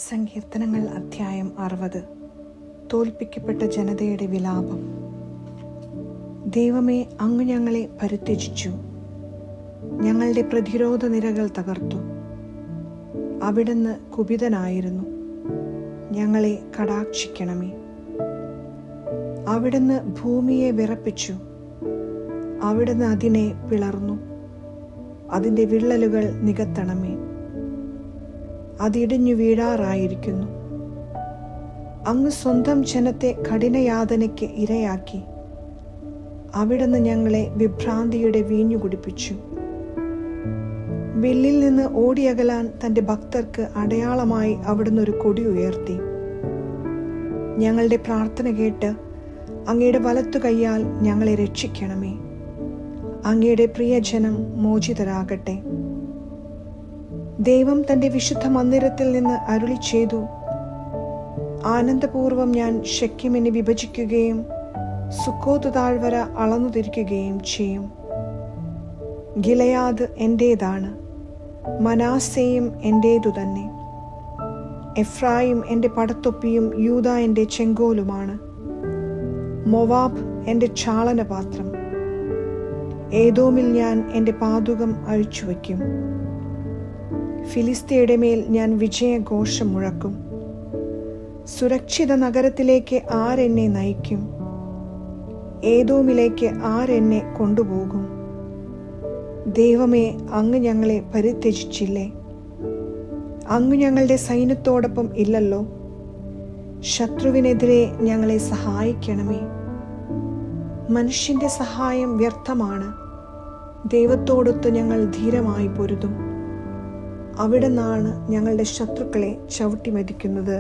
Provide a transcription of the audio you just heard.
സങ്കീർത്തനങ്ങൾ അധ്യായം 60. തോൽപ്പിക്കപ്പെട്ട ജനതയുടെ വിലാപം. ദൈവമേ, അങ്ങ് ഞങ്ങളെ പരിത്യജിച്ചു, ഞങ്ങളുടെ പ്രതിരോധ നിരകൾ തകർത്തു. അവിടുന്ന് കുപിതനായിരുന്നു, ഞങ്ങളെ കടാക്ഷിക്കണമേ. അവിടുന്ന് ഭൂമിയെ വിറപ്പിച്ചു, അവിടുന്ന് അതിനെ പിളർന്നു, അതിൻ്റെ വിള്ളലുകൾ നികത്തണമേ. അതിടിഞ്ഞു വീഴാറായിരിക്കുന്നു. അങ്ങ് സ്വന്തം ജനത്തെ കഠിനയാതനയ്ക്ക് ഇരയാക്കി. അവിടുന്ന് ഞങ്ങളെ വിഭ്രാന്തിയുടെ വീഞ്ഞു കുടിപ്പിച്ചു. വില്ലിൽ നിന്ന് ഓടിയകലാൻ തൻ്റെ ഭക്തർക്ക് അടയാളമായി അവിടുന്ന് ഒരു കൊടി ഉയർത്തി. ഞങ്ങളുടെ പ്രാർത്ഥന കേട്ട് അങ്ങയുടെ വലത്തു കൈയാൽ ഞങ്ങളെ രക്ഷിക്കണമേ. അങ്ങയുടെ പ്രിയജനം മോചിതരാകട്ടെ. ദൈവം തൻ്റെ വിശുദ്ധ മന്ദിരത്തിൽ നിന്ന് അരുളി ചെയ്തു, ആനന്ദപൂർവം ഞാൻ ശെക്കെമിനെ വിഭജിക്കുകയും സുക്കോത്ത് താഴ്വര അളന്നു തിരിക്കുകയും ചെയ്യും. ഗിലെയാദ് എൻ്റേതാണ്, മനാസയും എൻ്റേതു തന്നെ. എഫ്രായിം എൻ്റെ പടത്തൊപ്പിയും യൂദ എൻ്റെ ചെങ്കോലുമാണ്. മൊവാബ് എൻ്റെ ക്ഷാളനപാത്രം. ഏദോമിൽ ഞാൻ എൻ്റെ പാദുകം അഴിച്ചുവെക്കും. ഫിലിസ്ത്യയുടെ മേൽ ഞാൻ വിജയഘോഷം മുഴക്കും. സുരക്ഷിത നഗരത്തിലേക്ക് ആരെന്നെ നയിക്കും? ഏദോമിലേക്ക് ആരെന്നെ കൊണ്ടുപോകും? ദൈവമേ, അങ്ങ് ഞങ്ങളെ പരിത്യജിച്ചില്ലേ? അങ്ങ് ഞങ്ങളുടെ സൈന്യത്തോടൊപ്പം ഇല്ലല്ലോ. ശത്രുവിനെതിരെ ഞങ്ങളെ സഹായിക്കണമേ. മനുഷ്യന്റെ സഹായം വ്യർത്ഥമാണ്. ദൈവത്തോടൊത്ത് ഞങ്ങൾ ധീരമായി പൊരുതും. അവിടുന്നാണ് ഞങ്ങളുടെ ശത്രുക്കളെ ചവിട്ടിമെതിക്കുന്നത്.